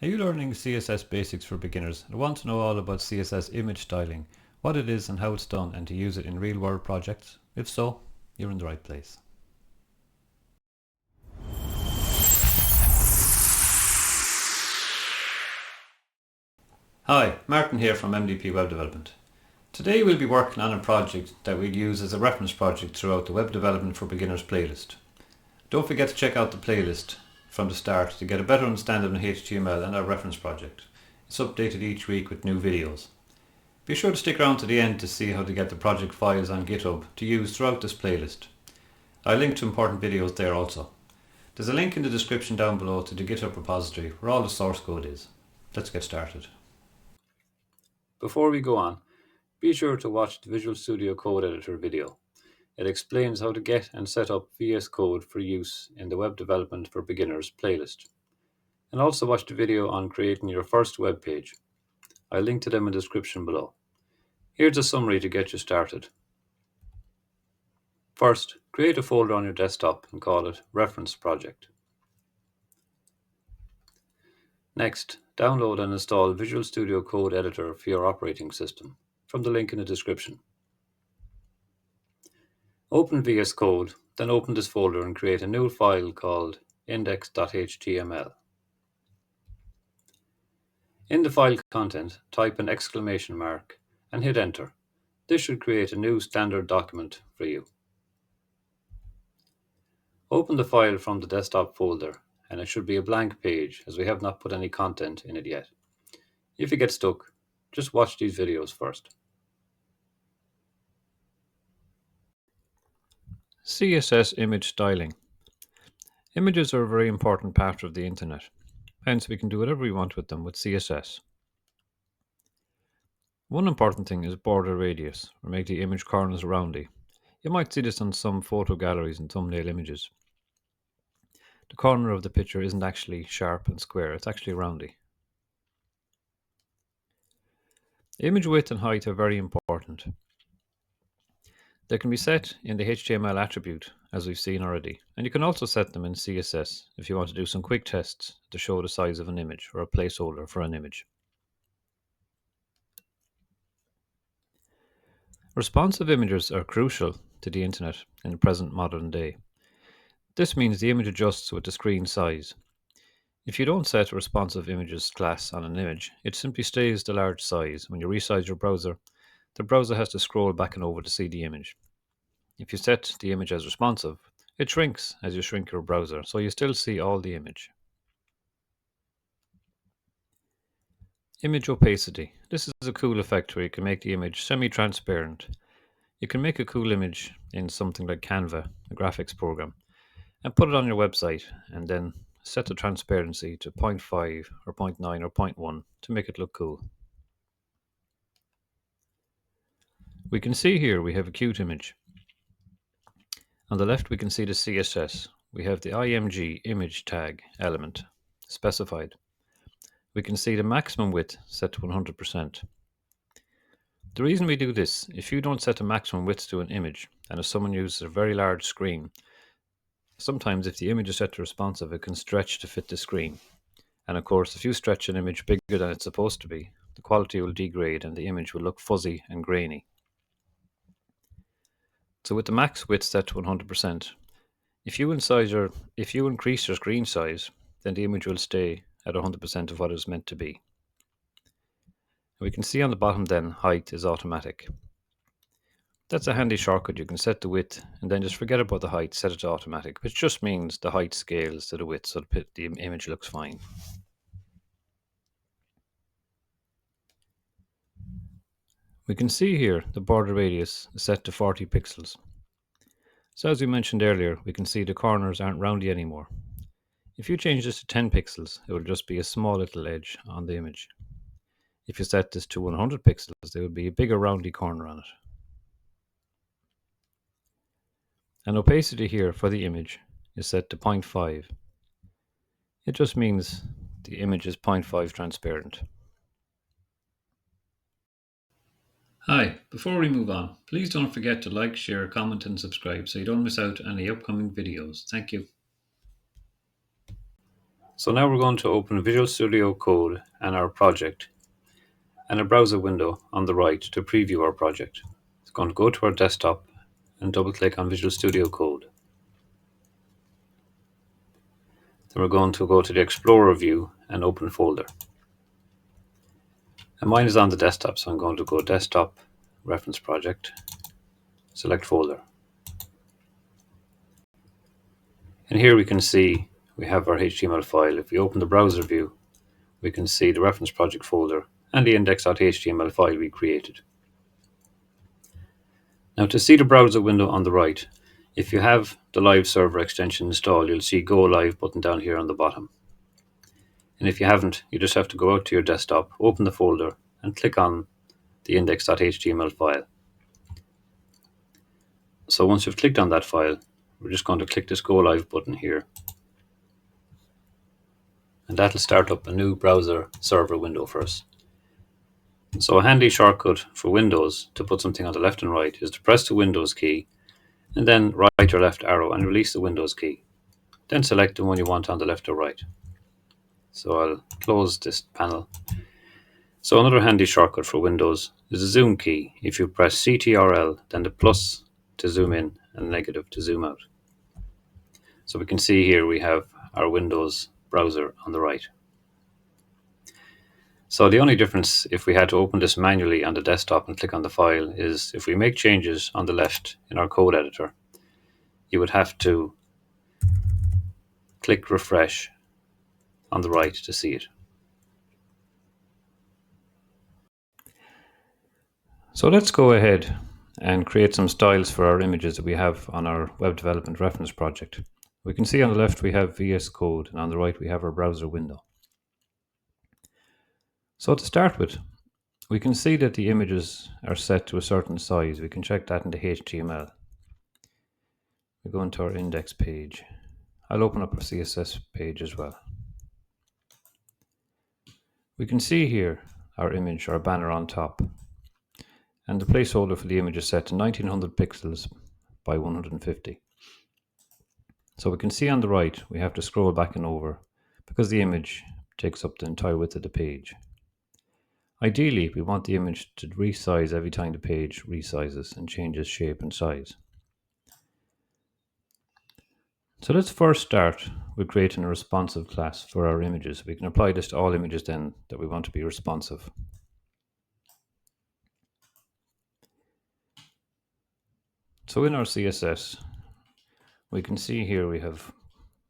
Are you learning CSS Basics for Beginners and want to know all about CSS image styling, what it is and how it's done, and to use it in real-world projects? If so, you're in the right place. Hi, Martin here from MDP Web Development. Today we'll be working on a project that we'll use as a reference project throughout the Web Development for Beginners playlist. Don't forget to check out the playlist from the start to get a better understanding of HTML and our reference project. It's updated each week with new videos. Be sure to stick around to the end to see how to get the project files on GitHub to use throughout this playlist. I'll link to important videos there also. There's a link in the description down below to the GitHub repository where all the source code is. Let's get started. Before we go on, be sure to watch the Visual Studio Code Editor video. It explains how to get and set up VS Code for use in the Web Development for Beginners playlist. And also watch the video on creating your first web page. I'll link to them in the description below. Here's a summary to get you started. First, create a folder on your desktop and call it Reference Project. Next, download and install Visual Studio Code Editor for your operating system from the link in the description. Open VS Code, then open this folder and create a new file called index.html. In the file content, type an exclamation mark and hit enter. This should create a new standard document for you. Open the file from the desktop folder and it should be a blank page as we have not put any content in it yet. If you get stuck, just watch these videos first. CSS image styling. Images are a very important part of the internet. Hence, we can do whatever we want with them with CSS. One important thing is border radius, or make the image corners roundy. You might see this on some photo galleries and thumbnail images. The corner of the picture isn't actually sharp and square, it's actually roundy. Image width and height are very important. They can be set in the HTML attribute, as we've seen already, and you can also set them in CSS if you want to do some quick tests to show the size of an image or a placeholder for an image. Responsive images are crucial to the internet in the present modern day. This means the image adjusts with the screen size. If you don't set a responsive images class on an image, it simply stays the large size. When you resize your browser, the browser has to scroll back and over to see the image. If you set the image as responsive, it shrinks as you shrink your browser, so you still see all the image. Image opacity. This is a cool effect where you can make the image semi-transparent. You can make a cool image in something like Canva, a graphics program, and put it on your website and then set the transparency to 0.5 or 0.9 or 0.1 to make it look cool. We can see here we have a cute image. On the left we can see the CSS. We have the img image tag element specified. We can see the maximum width set to 100%. The reason we do this, if you don't set a maximum width to an image, and if someone uses a very large screen, sometimes if the image is set to responsive, it can stretch to fit the screen. And of course, if you stretch an image bigger than it's supposed to be, the quality will degrade and the image will look fuzzy and grainy. So with the max width set to 100%, if you increase your screen size, then the image will stay at 100% of what it's meant to be. And we can see on the bottom then, height is automatic. That's a handy shortcut. You can set the width and then just forget about the height, set it to automatic, which just means the height scales to the width so the image looks fine. We can see here the border radius is set to 40 pixels. So as we mentioned earlier, we can see the corners aren't roundy anymore. If you change this to 10 pixels, it will just be a small little edge on the image. If you set this to 100 pixels, there will be a bigger roundy corner on it. And opacity here for the image is set to 0.5. It just means the image is 0.5 transparent. Hi, before we move on, please don't forget to like, share, comment and subscribe so you don't miss out on any upcoming videos. Thank you. So now we're going to open Visual Studio Code and our project and a browser window on the right to preview our project. It's going to go to our desktop and double click on Visual Studio Code. Then we're going to go to the Explorer view and open folder. And mine is on the desktop, so I'm going to go Desktop, Reference Project, select Folder. And here we can see we have our HTML file. If we open the browser view, we can see the reference project folder and the index.html file we created. Now to see the browser window on the right, if you have the live server extension installed, you'll see Go Live button down here on the bottom. And if you haven't, you just have to go out to your desktop, open the folder, and click on the index.html file. So once you've clicked on that file, we're just going to click this Go Live button here. And that'll start up a new browser server window for us. So a handy shortcut for Windows to put something on the left and right is to press the Windows key and then right or left arrow and release the Windows key. Then select the one you want on the left or right. So I'll close this panel. So another handy shortcut for Windows is the zoom key. If you press CTRL, then the plus to zoom in and negative to zoom out. So we can see here we have our Windows browser on the right. So the only difference if we had to open this manually on the desktop and click on the file is if we make changes on the left in our code editor, you would have to click refresh on the right to see it. So let's go ahead and create some styles for our images that we have on our web development reference project. We can see on the left we have VsCode and on the right we have our browser window. So to start with, we can see that the images are set to a certain size. We can check that in the HTML. We go into our index page. I'll open up our CSS page as well. We can see here our image, our banner on top. And the placeholder for the image is set to 1900 pixels by 150. So we can see on the right, we have to scroll back and over because the image takes up the entire width of the page. Ideally, we want the image to resize every time the page resizes and changes shape and size. So let's first start with creating a responsive class for our images. We can apply this to all images then that we want to be responsive. So in our CSS, we can see here we have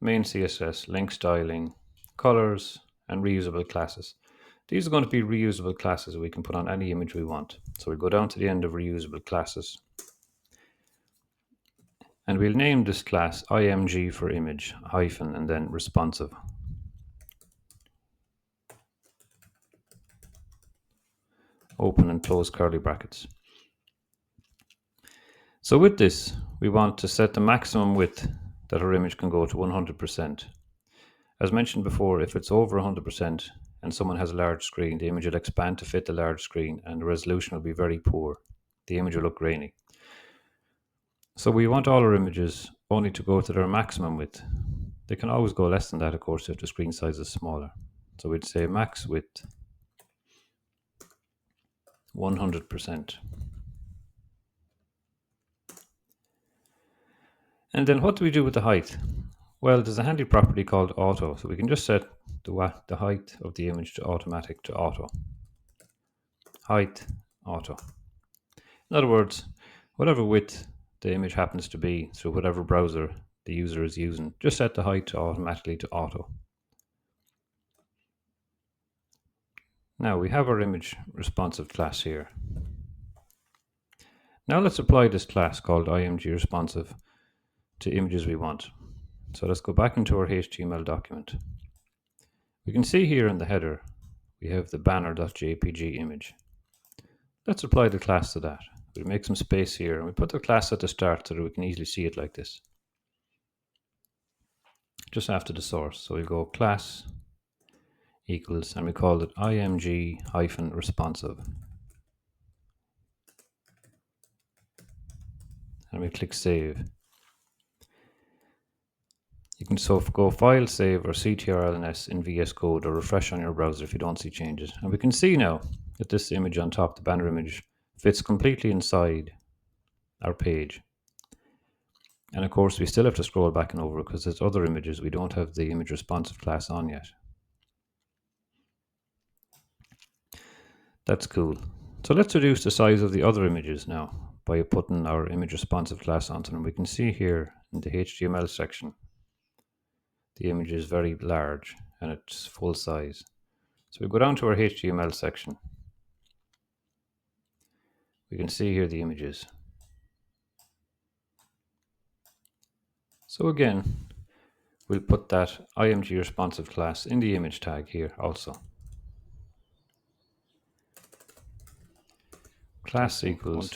main CSS, link styling, colors, and reusable classes. These are going to be reusable classes we can put on any image we want. So we'll go down to the end of reusable classes. And we'll name this class img for image, hyphen, and then responsive. Open and close curly brackets. So with this, we want to set the maximum width that our image can go to 100%. As mentioned before, if it's over 100% and someone has a large screen, the image will expand to fit the large screen and the resolution will be very poor. The image will look grainy. So we want all our images only to go to their maximum width. They can always go less than that, of course, if the screen size is smaller. So we'd say max width 100%. And then what do we do with the height? Well, there's a handy property called auto, so we can just set the height of the image to automatic to auto. Height, auto. In other words, whatever width the image happens to be through whatever browser the user is using, just set the height automatically to auto. Now we have our image responsive class here. Now let's apply this class called img responsive to images we want. So let's go back into our HTML document. We can see here in the header, we have the banner.jpg image. Let's apply the class to that. We'll make some space here and we put the class at the start so that we can easily see it like this. Just after the source. So we'll go class equals, and we call it img-responsive. And we click save. You can go File, Save, or CTRL&S in VsCode, or refresh on your browser if you don't see changes. And we can see now that this image on top, the banner image, fits completely inside our page. And of course, we still have to scroll back and over because there's other images we don't have the image responsive class on yet. That's cool. So let's reduce the size of the other images now by putting our image responsive class onto them. We can see here in the HTML section, the image is very large and it's full size. So we go down to our HTML section. We can see here the images. So again, we'll put that img responsive class in the image tag here also. Class equals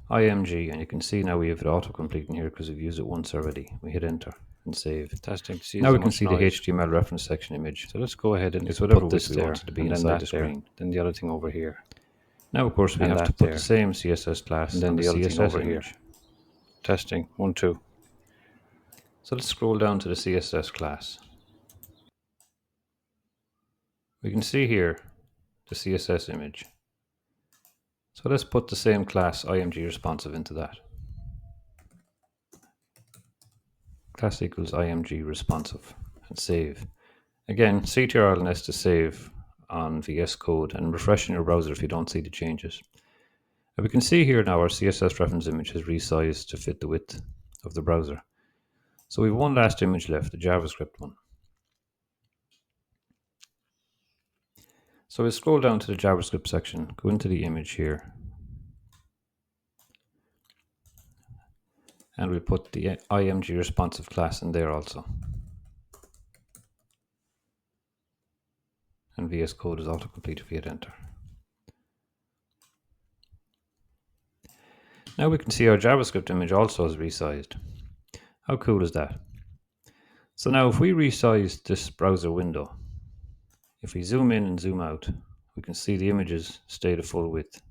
img, and you can see now we have it autocomplete in here because we've used it once already. We hit enter and save. Testing. Now we can see the HTML reference section image. So let's go ahead and it's whatever width we want it to be inside the screen. Then the other thing over here. Now of course we have to put the same CSS class and then the other CSS thing over image. here. Testing 1 2. So let's scroll down to the CSS class. We can see here the CSS image. So let's put the same class img responsive into that. Class equals img responsive and save. Again, CTRL&S to save on VsCode and refresh in your browser if you don't see the changes. And we can see here now our CSS reference image has resized to fit the width of the browser. So we have one last image left, the JavaScript one. So we'll scroll down to the JavaScript section, go into the image here, and we'll put the img responsive class in there also. And VsCode is autocomplete if we hit enter. Now we can see our JavaScript image also is resized. How cool is that? So now if we resize this browser window, if we zoom in and zoom out, we can see the images stay the full width.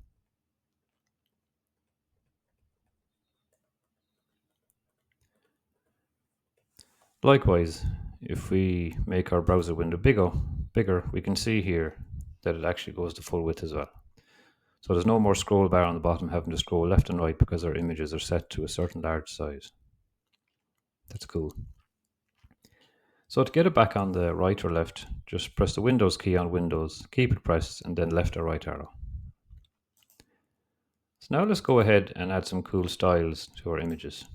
Likewise, if we make our browser window bigger, we can see here that it actually goes to full width as well. So there's no more scroll bar on the bottom having to scroll left and right because our images are set to a certain large size. That's cool. So to get it back on the right or left, just press the Windows key on Windows, keep it pressed, and then left or right arrow. So now let's go ahead and add some cool styles to our images.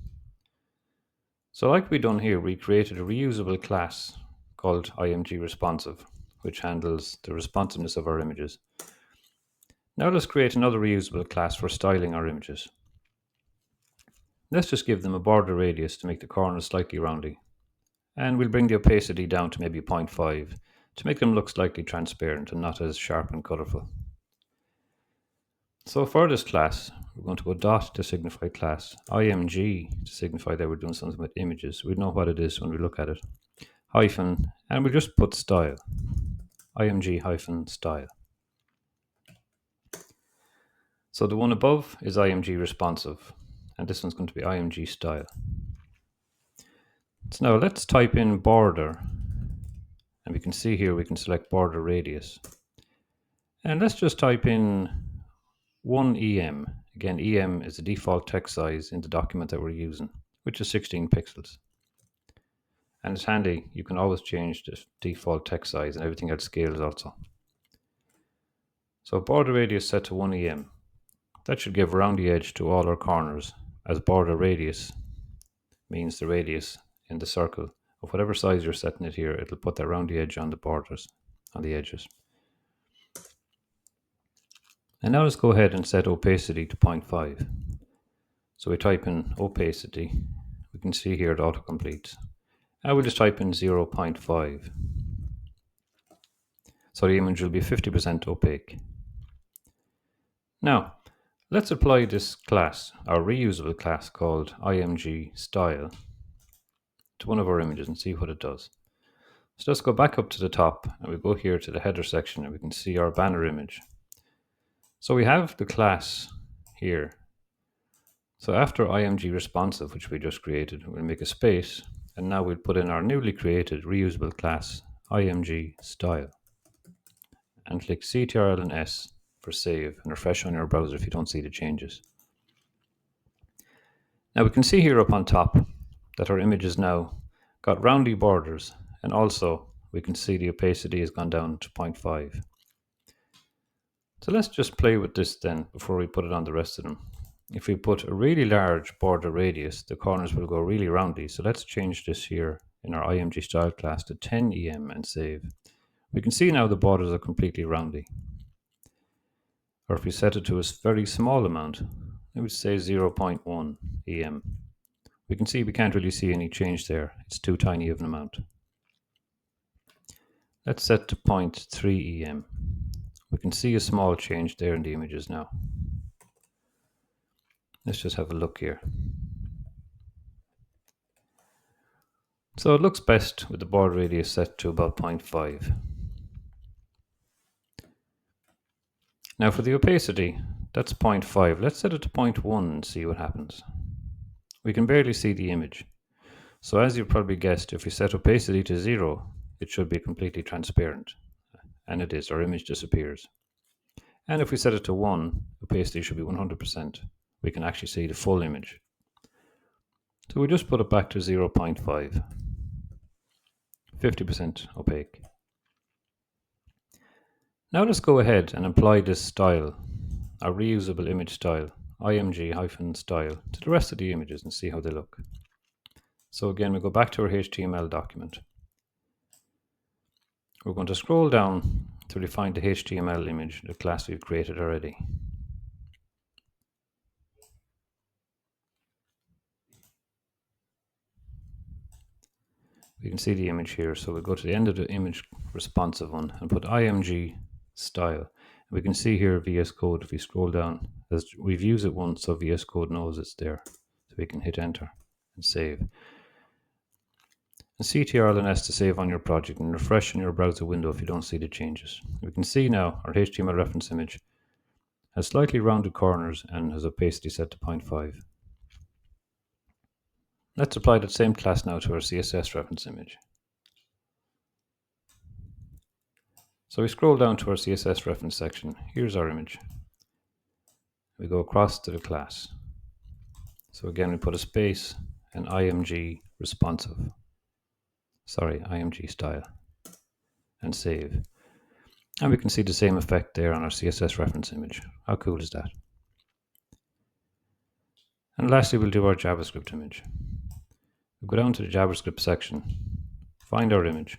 So like we done here, we created a reusable class called img responsive, which handles the responsiveness of our images. Now let's create another reusable class for styling our images. Let's just give them a border radius to make the corners slightly roundy. And we'll bring the opacity down to maybe 0.5 to make them look slightly transparent and not as sharp and colorful. So for this class, we're going to go dot to signify class, img to signify that we're doing something with images. We know what it is when we look at it. Hyphen, and we'll just put style, img hyphen style. So the one above is img responsive, and this one's going to be img style. So now let's type in border, and we can see here we can select border radius. And let's just type in 1 EM. Again, EM is the default text size in the document that we're using, which is 16 pixels. And it's handy, you can always change the default text size and everything else scales also. So border radius set to 1 EM. That should give around the edge to all our corners, as border radius means the radius in the circle of whatever size you're setting it here. It'll put that round the edge on the borders, on the edges. And now let's go ahead and set opacity to 0.5. So we type in opacity. We can see here it autocompletes. And we'll just type in 0.5. So the image will be 50% opaque. Now, let's apply this class, our reusable class called img style, to one of our images and see what it does. So let's go back up to the top and we go here to the header section and we can see our banner image. So we have the class here. So after img responsive, which we just created, we'll make a space And now we'll put in our newly created reusable class img style and click Ctrl and S for save and refresh on your browser if you don't see the changes. Now we can see here up on top that our image has now got roundy borders, and also we can see the opacity has gone down to 0.5. So let's just play with this then before we put it on the rest of them. If we put a really large border radius, the corners will go really roundy. So let's change this here in our img style class to 10 em and save. We can see now the borders are completely roundy. Or if we set it to a very small amount, I would say 0.1 em. We can see we can't really see any change there. It's too tiny of an amount. Let's set to 0.3 em. We can see a small change there in the images now. Let's just have a look here. So it looks best with the border radius set to about 0.5. Now for the opacity, that's 0.5. Let's set it to 0.1 and see what happens. We can barely see the image. So as you probably guessed, if we set opacity to 0, it should be completely transparent. And it is, our image disappears. And if we set it to 1, opacity should be 100%. We can actually see the full image. So we just put it back to 0.5, 50% opaque. Now let's go ahead and apply this style, our reusable image style, img-style, to the rest of the images and see how they look. So again, we go back to our HTML document. We're going to scroll down till we find the HTML image, the class we've created already. We can see the image here, so we'll go to the end of the image responsive one and put img style. We can see here VsCode. If we scroll down, as we've used it once, so VsCode knows it's there. So we can hit enter and save. And Ctrl and S to save on your project and refresh in your browser window if you don't see the changes. We can see now our HTML reference image has slightly rounded corners and has opacity set to 0.5. Let's apply that same class now to our CSS reference image. So we scroll down to our CSS reference section. Here's our image. We go across to the class. So again, we put a space and img style and save. And we can see the same effect there on our CSS reference image. How cool is that? And lastly, we'll do our JavaScript image. We'll go down to the JavaScript section, find our image,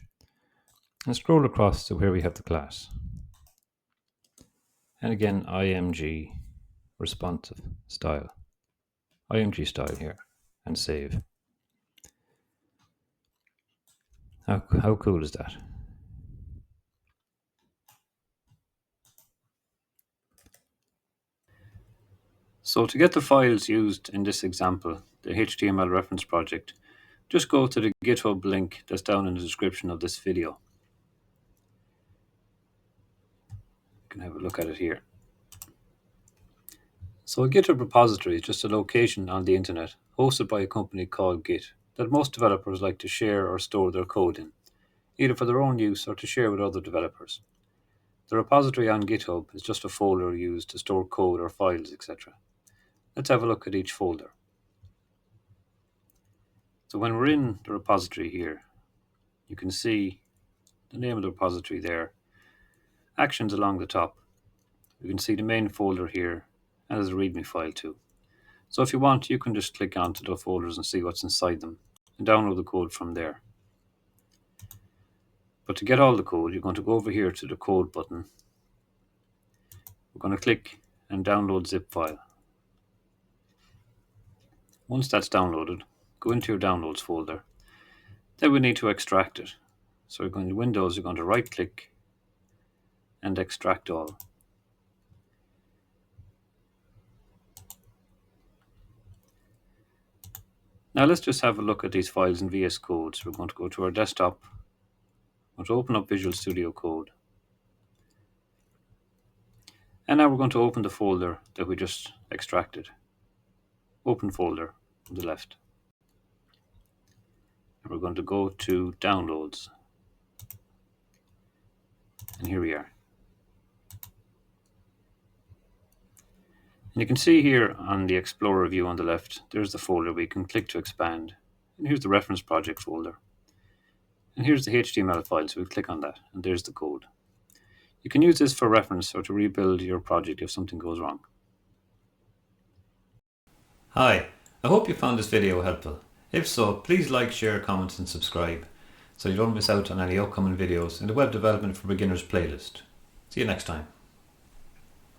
and scroll across to where we have the class. And again, img style here, and save. How cool is that? So to get the files used in this example, the HTML reference project, just go to the GitHub link that's down in the description of this video. You can have a look at it here. So a GitHub repository is just a location on the internet hosted by a company called Git that most developers like to share or store their code in, either for their own use or to share with other developers. The repository on GitHub is just a folder used to store code or files, etc. Let's have a look at each folder. So when we're in the repository here, you can see the name of the repository there, actions along the top. You can see the main folder here, and there's a README file too. So if you want, you can just click onto the folders and see what's inside them and download the code from there. But to get all the code, you're going to go over here to the code button. We're going to click and download zip file. Once that's downloaded, go into your downloads folder. Then we need to extract it. So we're going to Windows, you're going to right click and extract all. Now let's just have a look at these files in VS Code. So we're going to go to our desktop. We're going to open up Visual Studio Code. And now we're going to open the folder that we just extracted. Open folder on the left. And we're going to go to Downloads. And here we are. And you can see here on the Explorer view on the left, there's the folder we can click to expand. And here's the reference project folder. And here's the HTML file, so we'll click on that, and there's the code. You can use this for reference or to rebuild your project if something goes wrong. Hi, I hope you found this video helpful. If so, please like, share, comment and subscribe so you don't miss out on any upcoming videos in the Web Development for Beginners playlist. See you next time.